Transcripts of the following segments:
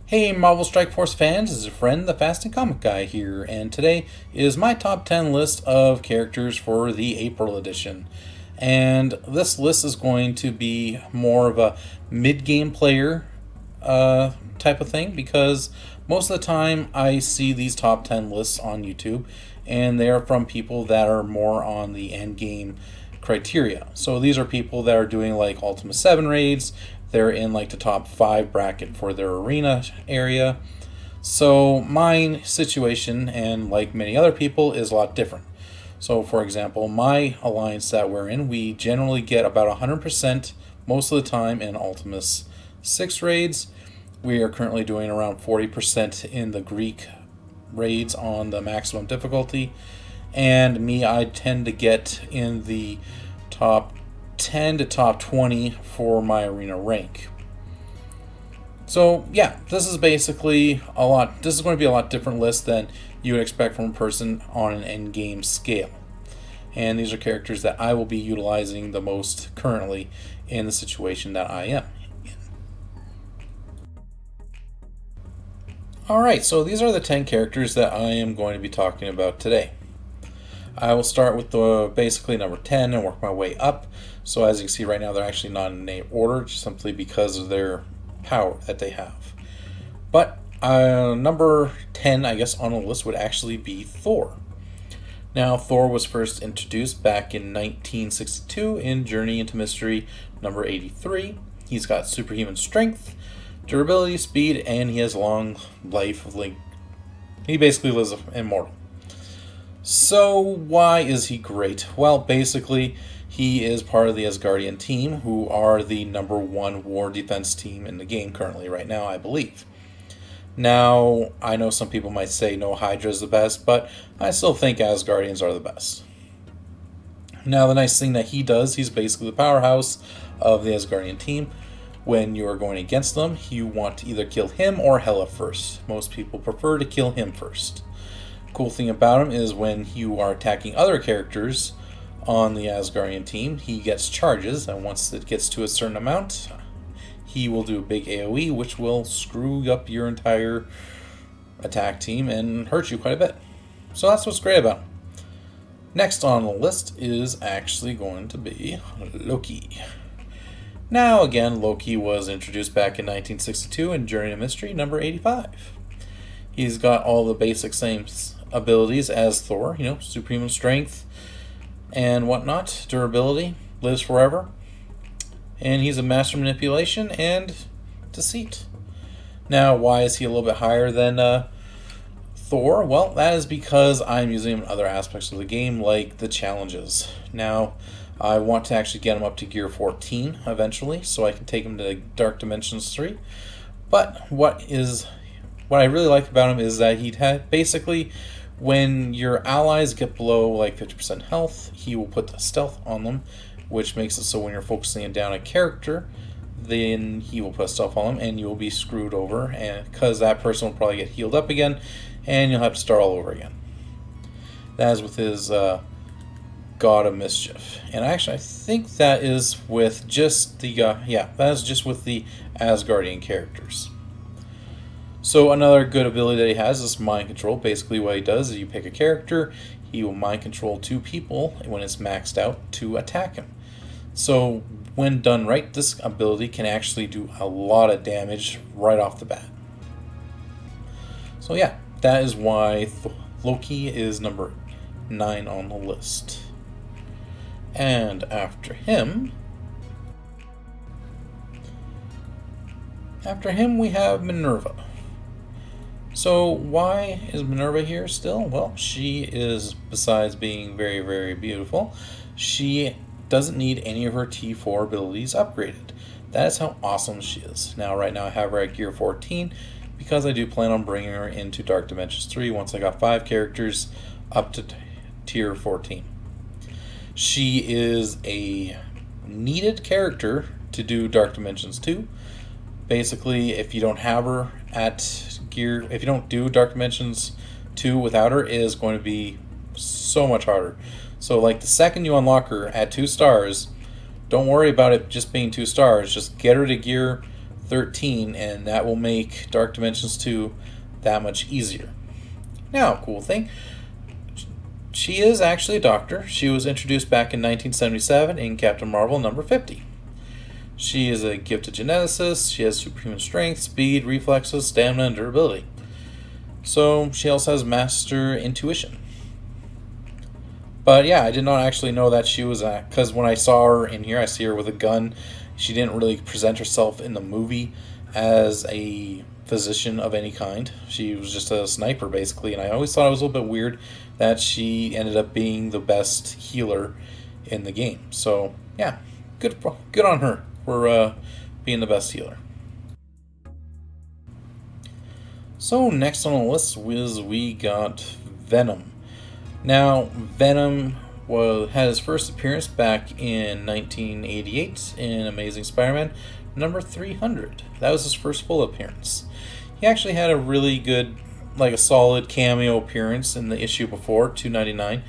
Hey Marvel Strike Force fans, this is your friend the Fasting Comic Guy here, and today is my top 10 list of characters for the April edition. And this list is going to be more of a mid-game player type of thing, because most of the time I see these top 10 lists on YouTube, and they are from people that are more on the end game criteria. So these are people that are doing like Ultima 7 raids. They're in like the top 5 bracket for their arena area. So my situation, and like many other people, is a lot different. So for example, my alliance that we're in, we generally get about 100% most of the time in Ultimus 6 raids. We are currently doing around 40% in the Greek raids on the maximum difficulty. And me, I tend to get in the top 10 to top 20 for my arena rank. So yeah, this is basically a lot. This is going to be a lot different list than you would expect from a person on an end game scale. And these are characters that I will be utilizing the most currently in the situation that I am in. Alright, so these are the 10 characters that I am going to be talking about today. I will start with the basically number 10 and work my way up. So as you can see right now, they're actually not in any order, simply because of their power that they have. But number 10, I guess, on the list would actually be Thor. Now, Thor was first introduced back in 1962 in Journey into Mystery number 83. He's got superhuman strength, durability, speed, and he has long life. He basically lives immortal. So why is he great? Well, basically, he is part of the Asgardian team, who are the number 1 war defense team in the game currently right now, I believe. Now, I know some people might say no, Hydra is the best, but I still think Asgardians are the best. Now, the nice thing that he does, he's basically the powerhouse of the Asgardian team. When you are going against them, you want to either kill him or Hela first. Most people prefer to kill him first. Cool thing about him is when you are attacking other characters on the Asgardian team, he gets charges, and once it gets to a certain amount, he will do a big AoE, which will screw up your entire attack team and hurt you quite a bit. So that's what's great about him. Next on the list is actually going to be Loki. Now again, Loki was introduced back in 1962 in Journey to Mystery number 85. He's got all the basic same abilities as Thor, superhuman strength and whatnot, durability, lives forever, and he's a master manipulation and deceit. Now, why is he a little bit higher than Thor? Well, that is because I'm using him in other aspects of the game, like the challenges. Now, I want to actually get him up to gear 14 eventually, so I can take him to Dark Dimensions 3. But what I really like about him is that basically, when your allies get below like 50% health, he will put the stealth on them, which makes it so when you're focusing down a character, then he will put stealth on them and you will be screwed over, and because that person will probably get healed up again and you'll have to start all over again. That is with his God of Mischief. And actually, I think that is with just the that is just with the Asgardian characters. So another good ability that he has is mind control. Basically what he does is you pick a character, he will mind control 2 people when it's maxed out to attack him. So when done right, this ability can actually do a lot of damage right off the bat. So yeah, that is why Loki is number 9 on the list. And after him we have Minerva. So why is Minerva here still? Well, she is, besides being very, very beautiful, she doesn't need any of her T4 abilities upgraded. That is how awesome she is. Now, right now I have her at gear 14 because I do plan on bringing her into Dark Dimensions 3 once I got 5 characters up to tier 14. She is a needed character to do Dark Dimensions 2. Basically, if you don't have her at gear, if you don't do Dark Dimensions 2 without her, it is going to be so much harder. So like the second you unlock her at 2 stars, don't worry about it just being 2 stars, just get her to gear 13, and that will make Dark Dimensions 2 that much easier. Now, cool thing, she is actually a doctor. She was introduced back in 1977 in Captain Marvel number 50. She is a gifted geneticist. She has superhuman strength, speed, reflexes, stamina, and durability. So she also has master intuition. But yeah, I did not actually know that she was because when I saw her in here, I see her with a gun. She didn't really present herself in the movie as a physician of any kind. She was just a sniper, basically, and I always thought it was a little bit weird that she ended up being the best healer in the game. So yeah, good on her for being the best healer. So next on the list we got Venom. Now, Venom had his first appearance back in 1988 in Amazing Spider-Man number 300. That was his first full appearance. He actually had a really good, like a solid cameo appearance in the issue before, 299,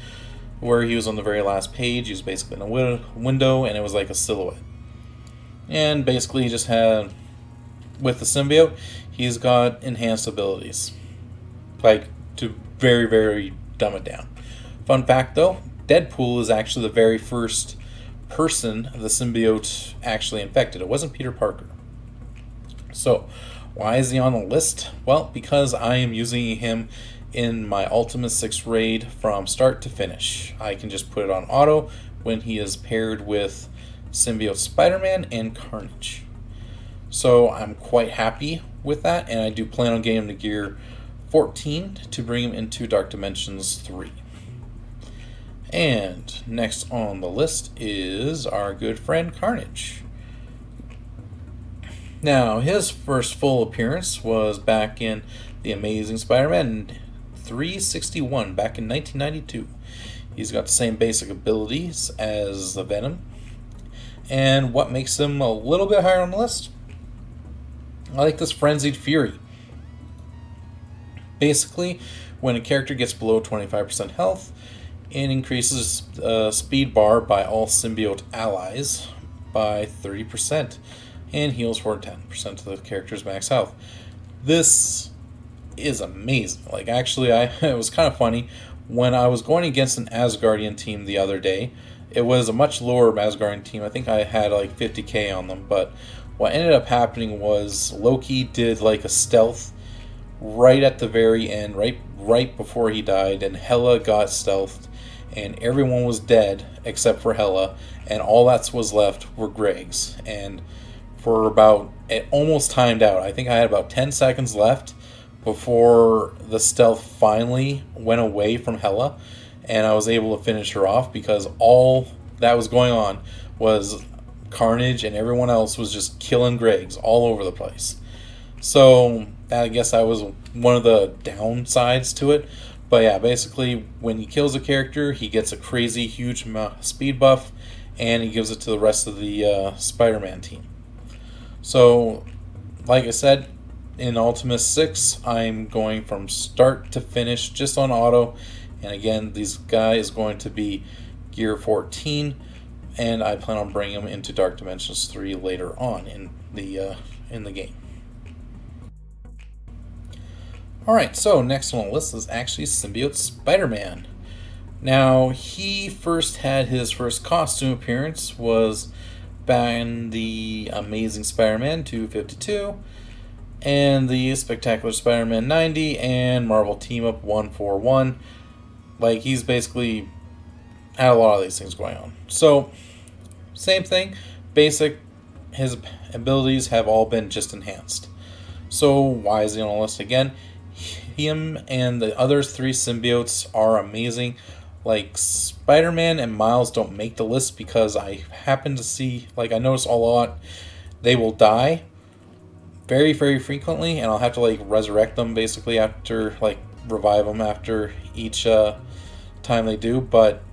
where he was on the very last page. He was basically in a window, and it was like a silhouette. And basically, he just had, with the symbiote, he's got enhanced abilities. Like, to very, very dumb it down. Fun fact though, Deadpool is actually the very first person the symbiote actually infected. It wasn't Peter Parker. So, why is he on the list? Well, because I am using him in my Ultimate 6 raid from start to finish. I can just put it on auto when he is paired with Symbiote Spider-Man and Carnage. So I'm quite happy with that, and I do plan on getting him to gear 14 to bring him into Dark Dimensions 3. And next on the list is our good friend Carnage. Now, his first full appearance was back in The Amazing Spider-Man 361, back in 1992. He's got the same basic abilities as the Venom. And what makes him a little bit higher on the list? I like this Frenzied Fury. Basically, when a character gets below 25% health, it increases speed bar by all symbiote allies by 30% and heals for 10% of the character's max health. This is amazing. Like, actually, it was kind of funny. When I was going against an Asgardian team the other day, it was a much lower Asgardian team. I think I had like 50k on them, but what ended up happening was Loki did like a stealth right at the very end, right before he died, and Hela got stealthed, and everyone was dead except for Hela, and all that was left were Greg's. And for about, it almost timed out. I think I had about 10 seconds left before the stealth finally went away from Hela, and I was able to finish her off because all that was going on was Carnage and everyone else was just killing Greg's all over the place. So I guess that was one of the downsides to it. But yeah, basically when he kills a character, he gets a crazy huge speed buff, and he gives it to the rest of the Spider-Man team. So, like I said, in Ultimate 6, I'm going from start to finish just on auto. And again, this guy is going to be gear 14, and I plan on bringing him into Dark Dimensions 3 later on in the game. Alright, so next on the list is actually Symbiote Spider-Man. Now, he first had his first costume appearance was back in the Amazing Spider-Man 252, and the Spectacular Spider-Man 90, and Marvel Team Up 141. Like, he's basically had a lot of these things going on. So, same thing, basic, his abilities have all been just enhanced. So, why is he on the list again? Him and the other 3 symbiotes are amazing. Like, Spider-Man and Miles don't make the list because I happen to see, like, I notice a lot, they will die very, very frequently, and I'll have to, like, resurrect them basically after, like, revive them after each time they do. But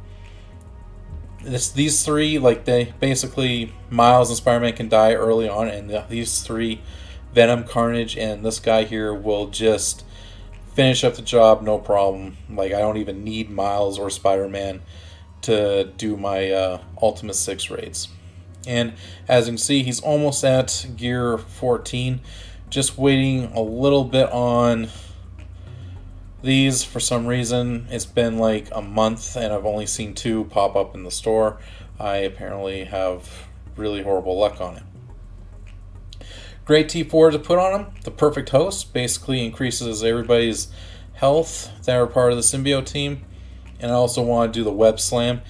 these 3, like, they basically, Miles and Spider-Man can die early on, and these 3, Venom, Carnage, and this guy here will just finish up the job, no problem. Like, I don't even need Miles or Spider-Man to do my Ultimate 6 raids. And as you can see, he's almost at gear 14. Just waiting a little bit on these for some reason. It's been like a month and I've only seen 2 pop up in the store. I apparently have really horrible luck on it. Great T4 to put on him. The perfect host basically increases everybody's health that are part of the Symbiote team. And I also want to do the web slam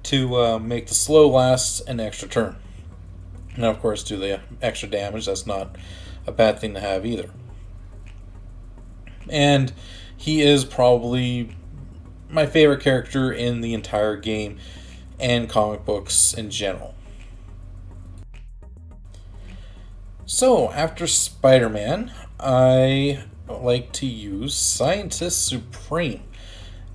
to make the slow last an extra turn. And of course do the extra damage. That's not a bad thing to have either. And he is probably my favorite character in the entire game and comic books in general. So, after Spider-Man, I like to use Scientist Supreme.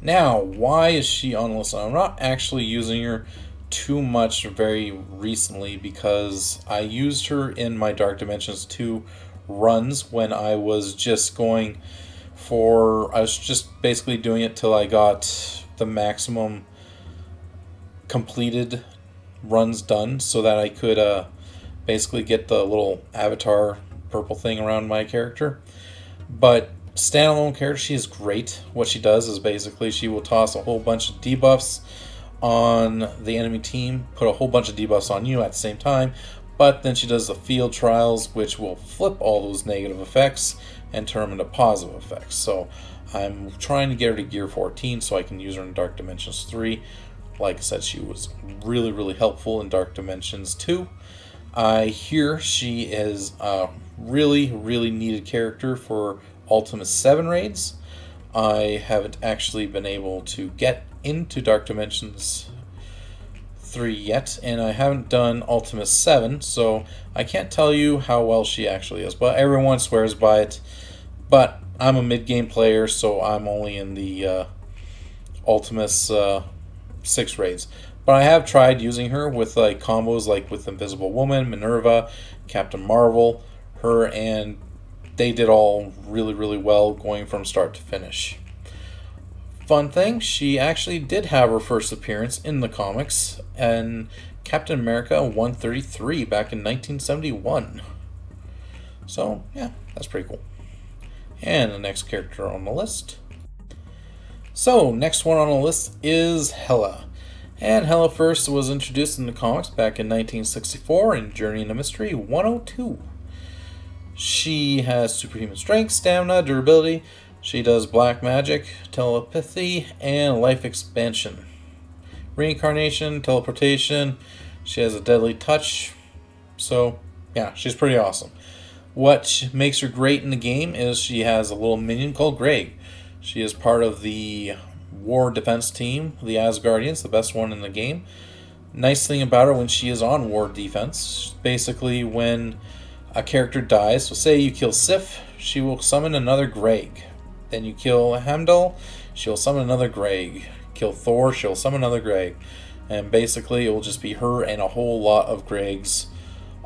Now, why is she on the list? I'm not actually using her too much very recently because I used her in my Dark Dimensions 2 runs when I was just going I was just basically doing it till I got the maximum completed runs done so that I could basically get the little avatar purple thing around my character. But standalone character, she is great. What she does is basically she will toss a whole bunch of debuffs on the enemy team, put a whole bunch of debuffs on you at the same time, but then she does the field trials, which will flip all those negative effects and turn them into positive effects. So I'm trying to get her to gear 14 so I can use her in Dark Dimensions 3. Like I said, she was really, really helpful in Dark Dimensions 2. I hear she is a really, really needed character for Ultimate 7 raids. I haven't actually been able to get into Dark Dimensions 3 yet, and I haven't done Ultimate 7, so I can't tell you how well she actually is. But everyone swears by it. But I'm a mid-game player, so I'm only in the Ultimus 6 raids. But I have tried using her with like combos like with Invisible Woman, Minerva, Captain Marvel, her, and they did all really, really well going from start to finish. Fun thing, she actually did have her first appearance in the comics in Captain America 133 back in 1971. So, yeah, that's pretty cool. And the next character on the list. So, next one on the list is Hela. And Hela first was introduced in the comics back in 1964 in Journey into Mystery 102. She has superhuman strength, stamina, durability. She does black magic, telepathy, and life expansion. Reincarnation, teleportation. She has a deadly touch. So, yeah, she's pretty awesome. What makes her great in the game is she has a little minion called Greg. She is part of the war defense team, the Asgardians, the best one in the game. Nice thing about her when she is on war defense, basically when a character dies, so say you kill Sif, she will summon another Greg. Then you kill Heimdall, she'll summon another Greg. Kill Thor, she'll summon another Greg. And basically it will just be her and a whole lot of Gregs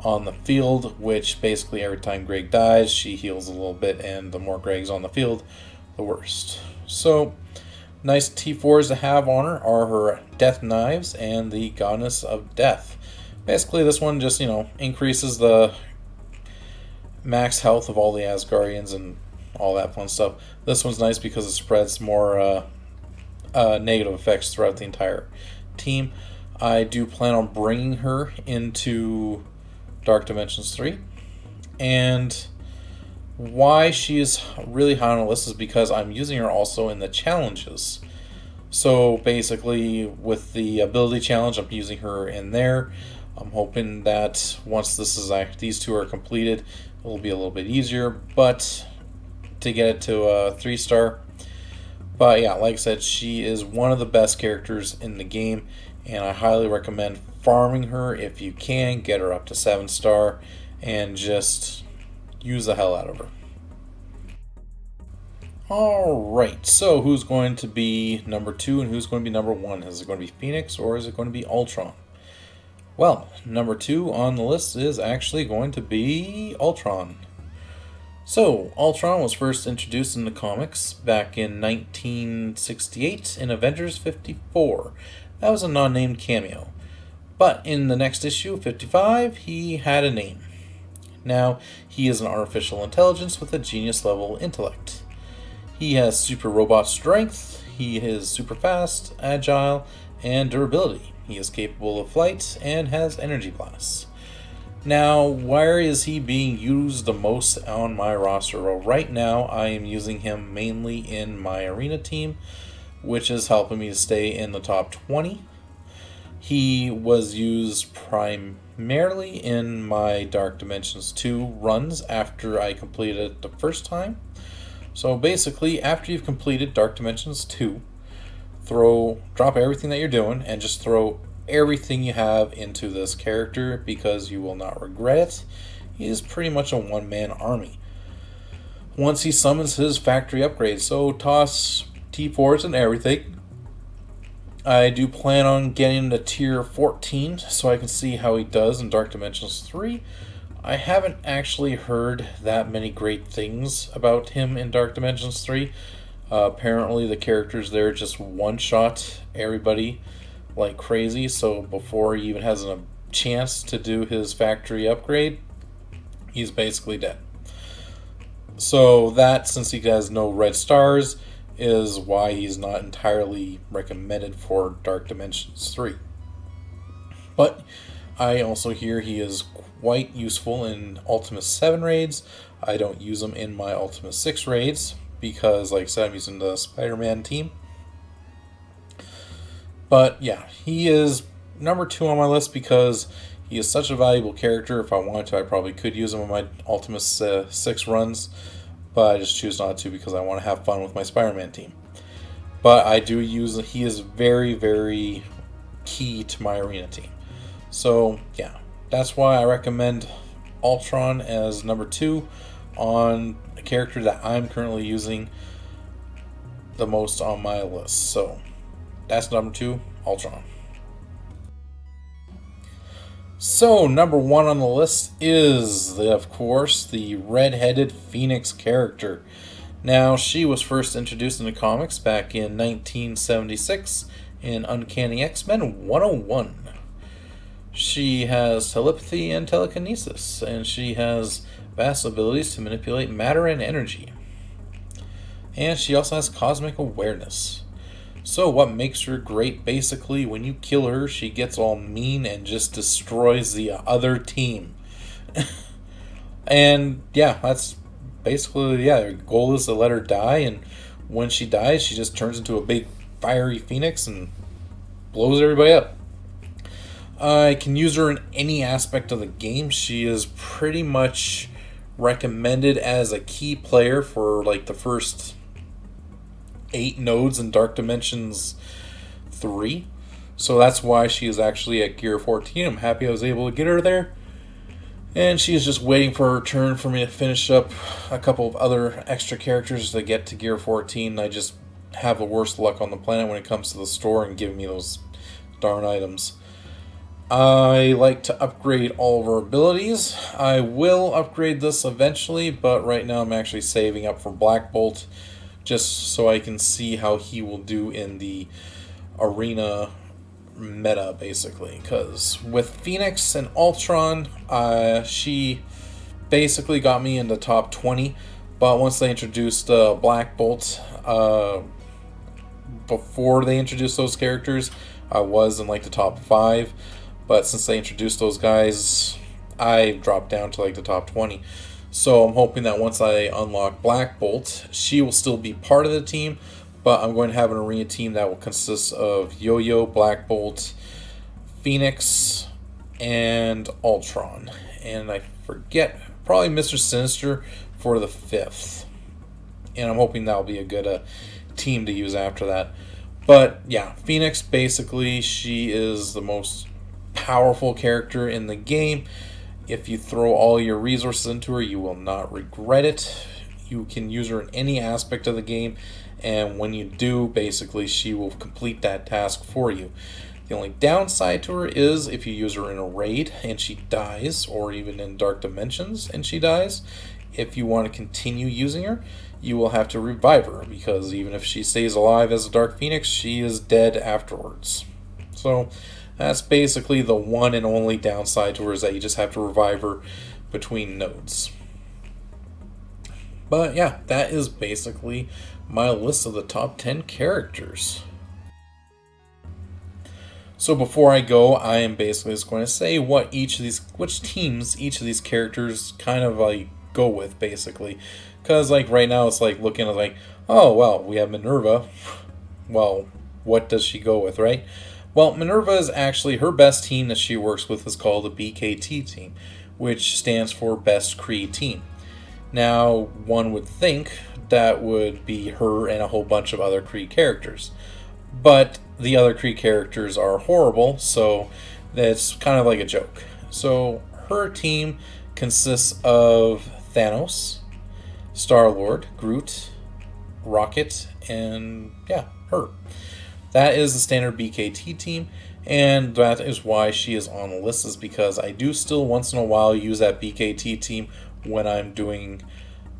on the field, which basically every time Greg dies, she heals a little bit, and the more Gregs on the field, the worst. So, nice T4s to have on her are her Death Knives and the Goddess of Death. Basically, this one just, increases the max health of all the Asgardians and all that fun stuff. This one's nice because it spreads more negative effects throughout the entire team. I do plan on bringing her into Dark Dimensions 3. And why she is really high on the list is because I'm using her also in the challenges. So basically with the ability challenge, I'm using her in there. I'm hoping that once these two are completed, it will be a little bit easier, but to get it to a 3-star. But yeah, like I said, she is one of the best characters in the game, and I highly recommend farming her if you can. Get her up to 7-star and just use the hell out of her. Alright, so who's going to be number 2 and who's going to be number 1? Is it going to be Phoenix or is it going to be Ultron? Well, number 2 on the list is actually going to be Ultron. So, Ultron was first introduced in the comics back in 1968 in Avengers 54. That was a non-named cameo. But in the next issue, 55, he had a name. Now, he is an artificial intelligence with a genius level intellect. He has super robot strength, he is super fast, agile, and durability. He is capable of flight and has energy blasts. Now, where is he being used the most on my roster? Well, right now I am using him mainly in my arena team, which is helping me to stay in the top 20. He was used primarily in my Dark Dimensions 2 runs after I completed it the first time. So basically, after you've completed Dark Dimensions 2, drop everything that you're doing and just throw everything you have into this character because you will not regret it. He is pretty much a one-man army. Once he summons his factory upgrades, so toss T4s and everything. I do plan on getting him to tier 14 so I can see how he does in Dark Dimensions 3. I haven't actually heard that many great things about him in Dark Dimensions 3. Apparently the characters there just one-shot everybody like crazy, so before he even has a chance to do his factory upgrade, he's basically dead. So that, since he has no red stars, is why he's not entirely recommended for Dark Dimensions 3. But I also hear he is quite useful in Ultima 7 raids. I don't use him in my Ultima 6 raids because, like I said, I'm using the Spider-Man team. But yeah, he is number 2 on my list because he is such a valuable character. If I wanted to, I probably could use him in my Ultima 6 runs, but I just choose not to because I want to have fun with my Spider-Man team. But I do use, he is very, very key to my arena team. So yeah, that's why I recommend Ultron as number 2 on a character that I'm currently using the most on my list. So that's number 2, Ultron. So, number 1 on the list is, of course, the red-headed Phoenix character. Now, she was first introduced in the comics back in 1976 in Uncanny X-Men 101. She has telepathy and telekinesis, and she has vast abilities to manipulate matter and energy. And she also has cosmic awareness. So what makes her great? Basically, when you kill her, she gets all mean and just destroys the other team. And yeah, that's basically, yeah, her goal is to let her die, and when she dies, she just turns into a big fiery phoenix and blows everybody up. I can use her in any aspect of the game. She is pretty much recommended as a key player for like the first 8 nodes in Dark Dimensions 3. So that's why she is actually at Gear 14. I'm happy I was able to get her there. And she's just waiting for her turn for me to finish up a couple of other extra characters to get to Gear 14. I just have the worst luck on the planet when it comes to the store and giving me those darn items. I like to upgrade all of her abilities. I will upgrade this eventually, but right now I'm actually saving up for Black Bolt, just so I can see how he will do in the arena meta, basically. Because with Phoenix and Ultron, she basically got me in the top 20. But once they introduced Black Bolt, before they introduced those characters, I was in like the top 5. But since they introduced those guys, I dropped down to like the top 20. So I'm hoping that once I unlock Black Bolt, she will still be part of the team, but I'm going to have an arena team that will consist of Yo-Yo, Black Bolt, Phoenix, and Ultron. And I forget, probably Mr. Sinister for the 5th. And I'm hoping that will be a good team to use after that. But yeah, Phoenix, basically, she is the most powerful character in the game. If you throw all your resources into her, you will not regret it. You can use her in any aspect of the game, and when you do, basically she will complete that task for you. The only downside to her is if you use her in a raid and she dies, or even in Dark Dimensions and she dies, if you want to continue using her, you will have to revive her, because even if she stays alive as a Dark Phoenix, she is dead afterwards. So That's basically the one and only downside to her, is that you just have to revive her between nodes. But yeah, that is basically my list of the top 10 characters. So before I go, I am basically just going to say which teams each of these characters kind of like go with, basically. Because like right now it's like looking at like, oh well, we have Minerva. Well, what does she go with, right? Well, Minerva is actually, her best team that she works with is called the BKT team, which stands for Best Kree Team. Now, one would think that would be her and a whole bunch of other Kree characters. But the other Kree characters are horrible, so that's kind of like a joke. So her team consists of Thanos, Star-Lord, Groot, Rocket, and yeah, her. That is the standard BKT team, and that is why she is on the list, is because I do still once in a while use that BKT team when I'm doing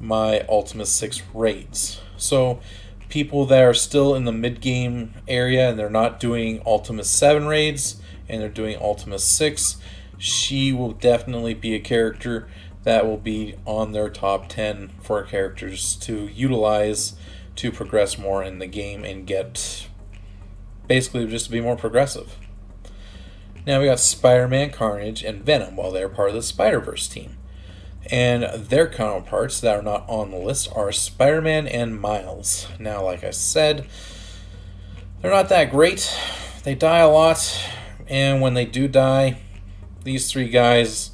my Ultimate 6 raids. So people that are still in the mid-game area and they're not doing Ultimate 7 raids and they're doing Ultimate 6, she will definitely be a character that will be on their top 10 for characters to utilize to progress more in the game and get basically just to be more progressive. Now we got Spider-Man, Carnage, and Venom. Well, they're part of the Spider-Verse team. And their counterparts that are not on the list are Spider-Man and Miles. Now, like I said, they're not that great. They die a lot, and when they do die, these three guys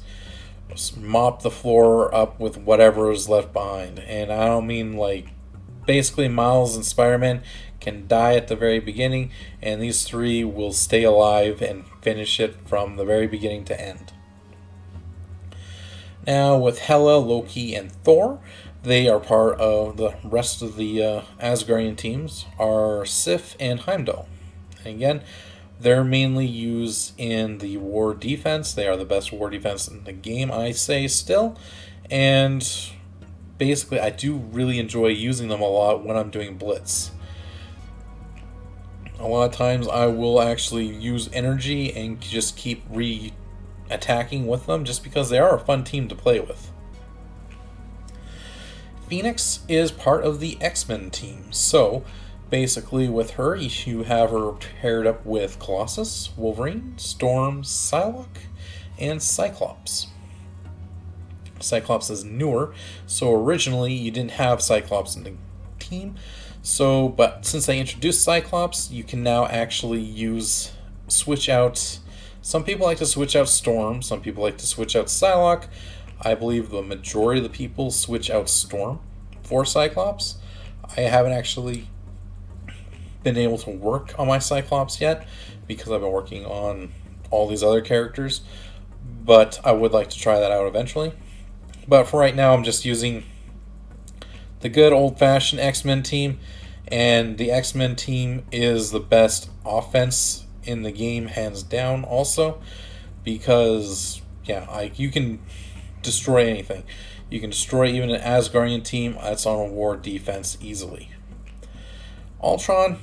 mop the floor up with whatever is left behind. And I don't mean like, basically Miles and Spider-Man can die at the very beginning, and these three will stay alive and finish it from the very beginning to end. Now with Hela, Loki, and Thor, they are part of the rest of the Asgardian teams, are Sif and Heimdall. And again, they're mainly used in the war defense. They are the best war defense in the game, I say still. And basically, I do really enjoy using them a lot when I'm doing Blitz. A lot of times I will actually use energy and just keep attacking with them just because they are a fun team to play with. Phoenix is part of the X-Men team. So basically with her, you have her paired up with Colossus, Wolverine, Storm, Psylocke, and Cyclops. Cyclops is newer, so originally you didn't have Cyclops in the team. So, but since they introduced Cyclops, you can now actually switch out. Some people like to switch out Storm, some people like to switch out Psylocke. I believe the majority of the people switch out Storm for Cyclops. I haven't actually been able to work on my Cyclops yet because I've been working on all these other characters, but I would like to try that out eventually. But for right now, I'm just using the good old-fashioned X-Men team, and the X-Men team is the best offense in the game, hands down, also, because, yeah, you can destroy anything. You can destroy even an Asgardian team that's on a war defense easily. Ultron,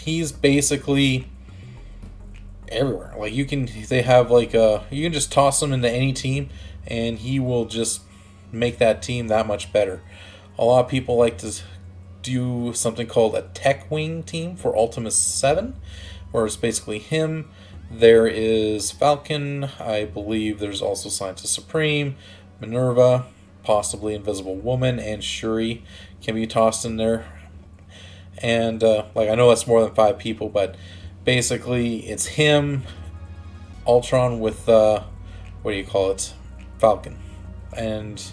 he's basically everywhere. Like, you can just toss him into any team, and he will just make that team that much better. A lot of people like to do something called a Tech Wing team for Ultimate 7, where it's basically him. There is Falcon, I believe there's also Scientist Supreme, Minerva, possibly Invisible Woman, and Shuri can be tossed in there. And I know that's more than 5 people, but basically it's him, Ultron with Falcon, and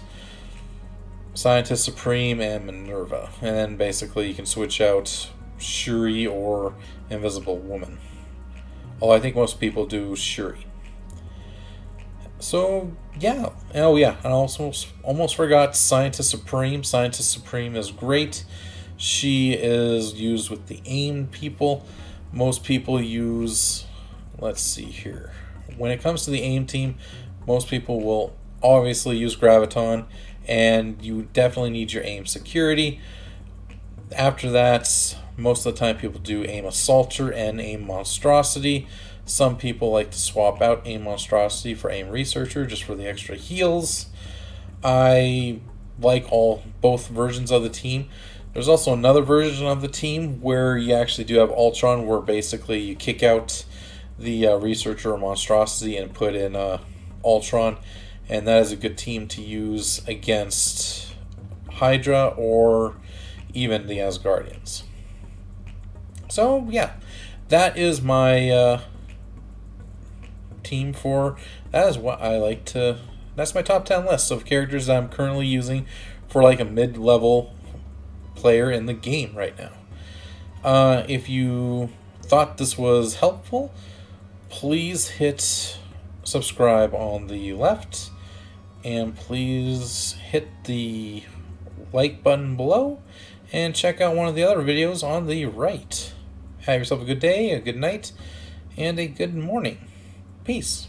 Scientist Supreme and Minerva. And then basically you can switch out Shuri or Invisible Woman. Although I think most people do Shuri. So, yeah. Oh, yeah. And I also almost forgot Scientist Supreme. Scientist Supreme is great. She is used with the AIM people. Most people use... Let's see here. When it comes to the AIM team, most people will obviously use Graviton, and you definitely need your AIM security. After that, most of the time people do AIM Assaulter and AIM Monstrosity. Some people like to swap out AIM Monstrosity for AIM Researcher just for the extra heals. I like both versions of the team. There's also another version of the team where you actually do have Ultron, where basically you kick out the Researcher or Monstrosity and put in Ultron, and that is a good team to use against Hydra or even the Asgardians. So yeah, that is my team for, that is what I like to, that's my top 10 list of characters that I'm currently using for like a mid-level player in the game right now. If you thought this was helpful, please hit subscribe on the left, and please hit the like button below, and check out one of the other videos on the right. Have yourself a good day, a good night, and a good morning. Peace.